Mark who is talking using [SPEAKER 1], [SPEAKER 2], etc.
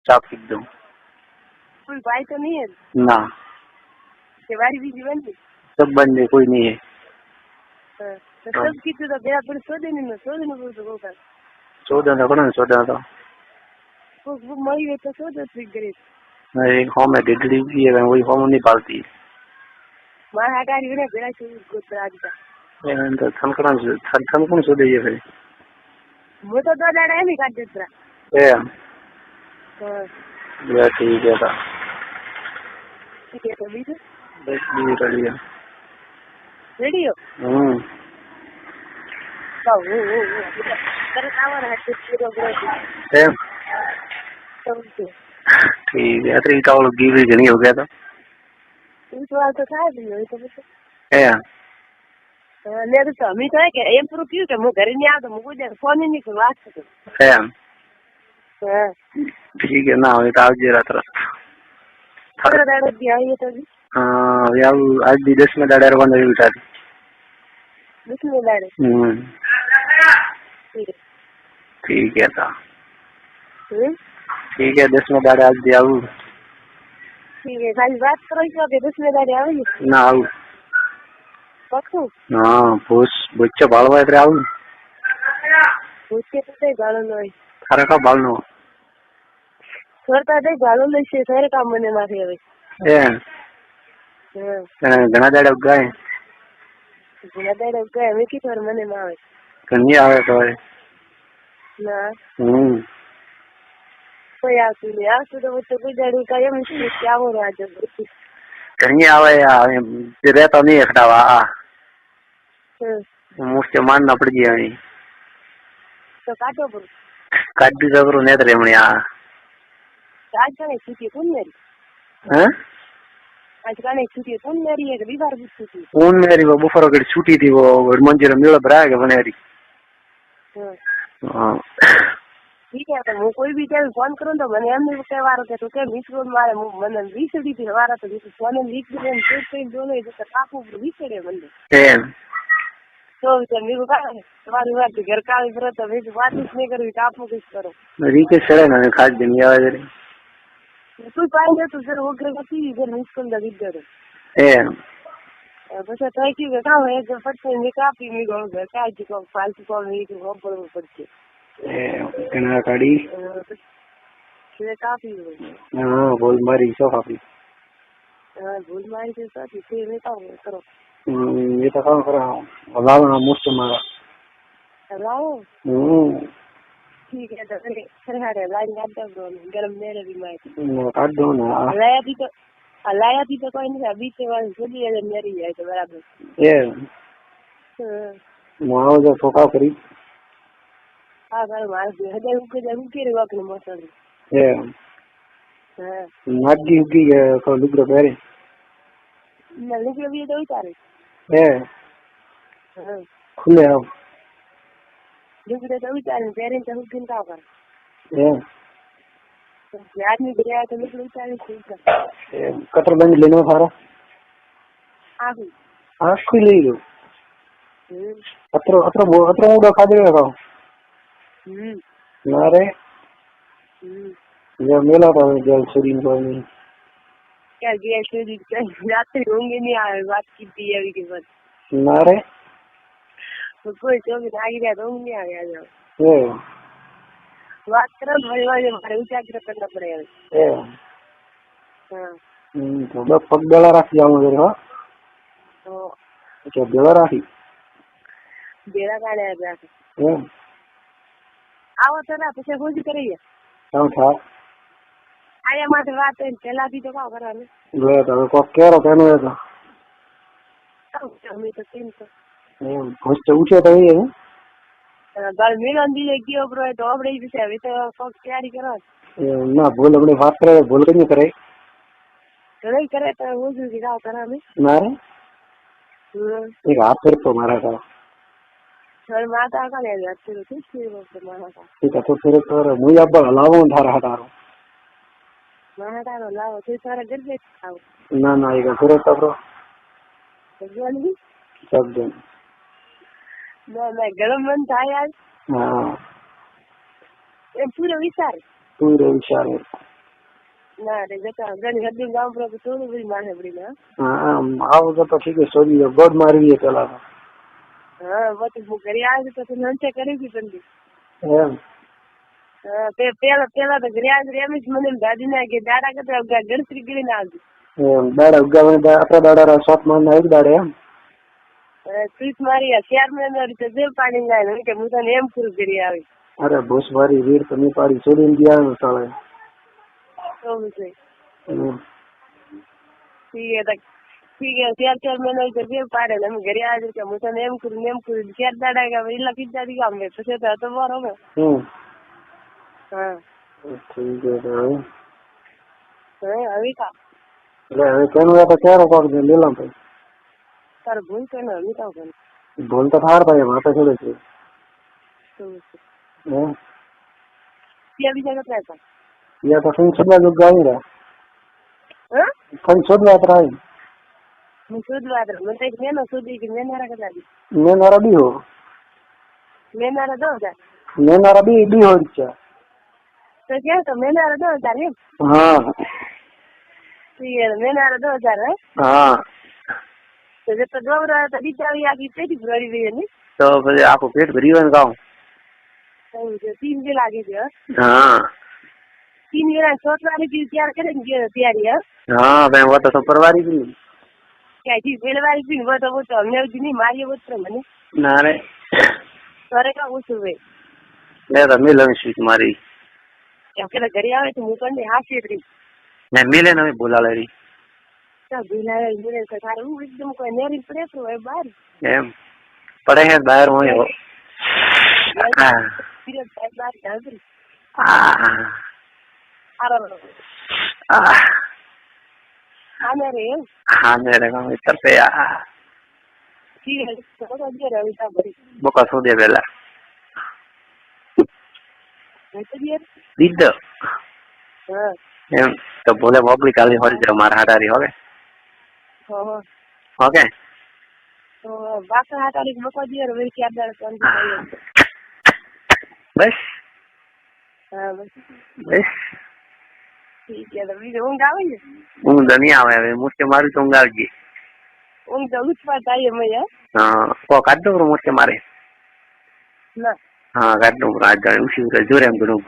[SPEAKER 1] चाप पी दूं।
[SPEAKER 2] कोई भाई तो नहीं है
[SPEAKER 1] ना,
[SPEAKER 2] वारी बीजी बन गई
[SPEAKER 1] सब बंद है, कोई नहीं है।
[SPEAKER 2] तो सब कितने तो बेरा पर सो देने बोल तो होगा
[SPEAKER 1] 14 कोण 14
[SPEAKER 2] वो मरी हुई तो सो दो ट्रिक करे
[SPEAKER 1] एक होम है डेडली भी है, वही होम नहीं पालती।
[SPEAKER 2] मां हटारी ने बेरा से गोत्र आज का
[SPEAKER 1] तो थन कौन सो दे फिर
[SPEAKER 2] वो तो 2 दाड़ा नहीं काट देता
[SPEAKER 1] ए
[SPEAKER 2] हां
[SPEAKER 1] या ठीक है था
[SPEAKER 2] ठीक है तो बीज
[SPEAKER 1] बस भी रेडी है
[SPEAKER 2] रेडियो तो वो कर आवर है तो
[SPEAKER 1] ए ठीक है तो इनका वो गिव ही नहीं हो गया था
[SPEAKER 2] इस बार तो था भी तो
[SPEAKER 1] ए
[SPEAKER 2] ले तो हम ही तो है कि एम प्रो क्यों कि मैं घर नहीं आता मुझे फोन ही नहीं कर वास्ते तो
[SPEAKER 1] ए
[SPEAKER 2] हां
[SPEAKER 1] ठीक है ना ये तो आज रात रात
[SPEAKER 2] थोड़ा दाड़ा दिया ये तो भी
[SPEAKER 1] हां यार आज भी 10 में दाड़ा रवाना हुई था
[SPEAKER 2] दूसरे दाड़े
[SPEAKER 1] ठीक है था
[SPEAKER 2] हम्म
[SPEAKER 1] ठीक है 10 में दाड़ा आज भी आऊं
[SPEAKER 2] ठीक है खाली बात करो कि 10 में दाड़े आओ
[SPEAKER 1] ना आऊं
[SPEAKER 2] पक्को
[SPEAKER 1] हां बच्चा बालवा इधर आऊं
[SPEAKER 2] उसके तो गालो नहीं
[SPEAKER 1] थारा का बालनो
[SPEAKER 2] करता दे गालो ले से सारे काम मने माथे હવે
[SPEAKER 1] ए घना दाड़ा उगाए
[SPEAKER 2] ઘણા દાડા ઉગાય હવે કી થોર મને માં આવે
[SPEAKER 1] કન્યા આવે તો
[SPEAKER 2] ના કોઈ આવતું નહીં આવતું તો તો કોઈ દાડું કાયમ કે આવો રાજ
[SPEAKER 1] કન્યા આવે યાર રહેતા નહીં એકડાવા મુસ્તે માનના પડી ગયા
[SPEAKER 2] તો કાટો પર
[SPEAKER 1] કાઢી જબરો નેત રેમણી આ
[SPEAKER 2] આજ કાને છૂટી કોણ મેરી
[SPEAKER 1] હે
[SPEAKER 2] आज काने छुट्टी कौन मेरी है कभी बार छुट्टी
[SPEAKER 1] कौन मेरी वो बुफरो की छुट्टी थी वो मंजिल मेला भरा के बनेरी हां
[SPEAKER 2] ठीक है तो मैं कोई भी टाइम फोन करूं तो मैंने एम नहीं के वारो के तो के मिस रोड मारे मैंने 20 डी थी वारा तो फोन लिख दे तो कोई दोनों इधर काकू 20 डी बंदे तो मेरे को कहा तुम्हारी बात घर का इधर तो मैं बात नहीं करूं कापू किस करो
[SPEAKER 1] रीके सड़े ना खास दिन आवे रे
[SPEAKER 2] तू पाएंगे तो फिर वो ग्रह की इधर मुश्किल लगी इधर बस ट्राई की काम है जब फटते हैं काफी में गो घर का जो फालतू को नहीं को पर पड़ते
[SPEAKER 1] कना काड़ी
[SPEAKER 2] ये काफी
[SPEAKER 1] हां बोल मारी सो काफी
[SPEAKER 2] हां बोल मारी के साथ इसे में काम करो
[SPEAKER 1] ये तो काम करा अलावा ना मुश्किल मारा
[SPEAKER 2] लाओ ठीक है तो फिर हरे लाइन काट दो गरम मेरे भी मैं
[SPEAKER 1] काट दो ना
[SPEAKER 2] लाया भी तो कोई नहीं अभी से वाली चली है मेरी है तो बराबर
[SPEAKER 1] ये माओ जो ठोका करी
[SPEAKER 2] हां कर मार दे हदे के रे वक्त में मसल
[SPEAKER 1] ये
[SPEAKER 2] हां
[SPEAKER 1] नाडी की को लुगरो पेरे
[SPEAKER 2] ना लुगरो भी तो उतारे
[SPEAKER 1] हां खुले अब
[SPEAKER 2] लुगरो तो उतारे पेरे तो हुकिन का कर आदमी गया तो लुगरो उतारे ठीक है
[SPEAKER 1] कतर बंद लेनो थारा आखु ले लो अत्र उड़ा खा दे का नारे ये मेला तो जल सुरीन को नहीं
[SPEAKER 2] क्या गया सुरी रात होंगे नहीं आए बात की थी अभी के बाद
[SPEAKER 1] नारे
[SPEAKER 2] तो कोई तो भी आगे गया तो नहीं आ गया जो बात करो भाई भाई हमारे उजागर करना पड़ेगा हां
[SPEAKER 1] तो बस पग बेला राखी जाऊं मेरे हां तो बेला राखी
[SPEAKER 2] बेला काने आ गया आओ तो ना પછી હોજી કરીએ
[SPEAKER 1] કામ થા
[SPEAKER 2] આયા માથે વાત છે પેલા બી તો કામ કરવાનું
[SPEAKER 1] લે તો કો કેરો કેનો એ તો
[SPEAKER 2] અમે તો કેમ તો
[SPEAKER 1] હોસ્ટ ઉઠે તો એ
[SPEAKER 2] ગળ મિલન દી ગયો બ્રો તો આપણે વિશે હવે તો કોક તૈયારી કરો
[SPEAKER 1] ના ભૂલ આપણે વાત કરે ભૂલ કઈ કરે
[SPEAKER 2] નહીં કરે તો હોજી की गाव करा में
[SPEAKER 1] ना रे एक हाथ फिर तो मारा था
[SPEAKER 2] सर माता का ले जाते हो ठीक है वो मारा था
[SPEAKER 1] ठीक है तो फिर तो मुझे अब लावो धारा हटारो
[SPEAKER 2] मारा था लावो तो सारा घर पे आओ
[SPEAKER 1] ना ना ये फिर तो ब्रो
[SPEAKER 2] जल्दी
[SPEAKER 1] सब दिन
[SPEAKER 2] ना गरम मन था यार
[SPEAKER 1] हां
[SPEAKER 2] ये पूरा विचार
[SPEAKER 1] पूरे विचार
[SPEAKER 2] ના રે જતા ઘણી હદી ગામ પર થોડું બધી માથે પડી
[SPEAKER 1] હા આવું તો ઠીક છે છોડી ગોડ મારવી પેલા
[SPEAKER 2] હા પછી હું ઘરે આવી તો નંચે કરી હતી તંદી
[SPEAKER 1] એમ
[SPEAKER 2] હા પેલા તો ઘરે આવી એમ જ મને દાદી ના કે દાડા કરતા ગણતરી કરીને આવજો
[SPEAKER 1] એમ દાડા ઉગાવને આપડા દાડા 7 મહિના એક દાડે એમ
[SPEAKER 2] સ્વીટ મારી 4 મહિના રીતે જેલ પાડી લાય કે હું તને એમ કરું કરી આવી
[SPEAKER 1] અરે ભૂસ મારી વીર તમે પાડી છોડીને ગયા સાળે
[SPEAKER 2] તો વિષય ઠીક है 4 મહિના રીતે જેલ પાડે ને અમે ઘરે આવી કે હું તને એમ કરું 4 દાડા કે એલા કીધા દી ગામ મેં પછી તો બરો હવે હા
[SPEAKER 1] ઠીક છે
[SPEAKER 2] હવે કા
[SPEAKER 1] એટલે હવે કેનું તો ક્યારે કોક દે લેલા ભાઈ
[SPEAKER 2] તાર ભૂલ કે ના હવે કા કોણ
[SPEAKER 1] ભૂલ તો થાર ભાઈ માથે છોડે છે
[SPEAKER 2] બીજા કેટલા હતા
[SPEAKER 1] યા તો ફિન છોડવા જો ગાવી રહ્યા ફિન છોડવા ત્રાઈ
[SPEAKER 2] હું શોધવા હતો મને કઈક મેનો શોધી કે મેનારા કેટલા દી
[SPEAKER 1] મેનારા બી હો
[SPEAKER 2] મેનારા 2000
[SPEAKER 1] મેનારા બી હો છે
[SPEAKER 2] તો ક્યાં તો મેનારા 2000 એમ
[SPEAKER 1] હા
[SPEAKER 2] મેનારા 2000 હે
[SPEAKER 1] હા
[SPEAKER 2] તો જે તો ગોબરા તો બિચારી આખી પેટી ભરી ગઈ ને
[SPEAKER 1] તો પછી આખું પેટ ભરી હોય ને ગાઉં
[SPEAKER 2] 3 જે લાગી છે
[SPEAKER 1] હા
[SPEAKER 2] 3 વેળા છોટવાની પી તૈયાર કરીને ગયો તૈયારી
[SPEAKER 1] હા ભાઈ वो तो परवारी भी
[SPEAKER 2] ક્યાંથી વેળવારી પી वो तो અમને નહીં મારી વસ્ત્ર મને
[SPEAKER 1] ના રે
[SPEAKER 2] તારે કા ઓછું ભાઈ
[SPEAKER 1] લે તો મિલન શીખ મારી
[SPEAKER 2] પેલા ઘરે આવે તો હું પણ હાસી રહી
[SPEAKER 1] ને મિલે ને બોલા લેરી
[SPEAKER 2] તો ભીલાય મિલે તો તારે હું એકદમ કોઈ નેરી પડે તો હોય બહાર
[SPEAKER 1] એમ પડે હે બહાર હોય હો
[SPEAKER 2] પીરિયડ થાય બહાર જાગરી આને રે
[SPEAKER 1] આને રે ગામ ઇતર पे
[SPEAKER 2] ઠીક છે તો અગિયાર આવી તા ભરી
[SPEAKER 1] બોકા સોદે પેલા દીધો
[SPEAKER 2] હા
[SPEAKER 1] એમ તો બોલે મોકલી કાલી હોરી જરા મારા હાટારી હવે ઓકે
[SPEAKER 2] તો બાકા હાટારી બોકા દિયર વે કે આદર કામ
[SPEAKER 1] બસ
[SPEAKER 2] હા બસ ઠીક છે તો બીજું ઊંઘ આવે ને
[SPEAKER 1] ઊંઘ નહીં આવે હવે મુસ્કે મારી તો ઊંઘ આવી ગઈ
[SPEAKER 2] ઊંઘ તો ઉઠવા થાય મેં
[SPEAKER 1] હા કો કાઢ દો મુસ્કે મારે
[SPEAKER 2] ના
[SPEAKER 1] હા કાઢ દો રાત જાણે ઉસી જોરે એમ ઘણું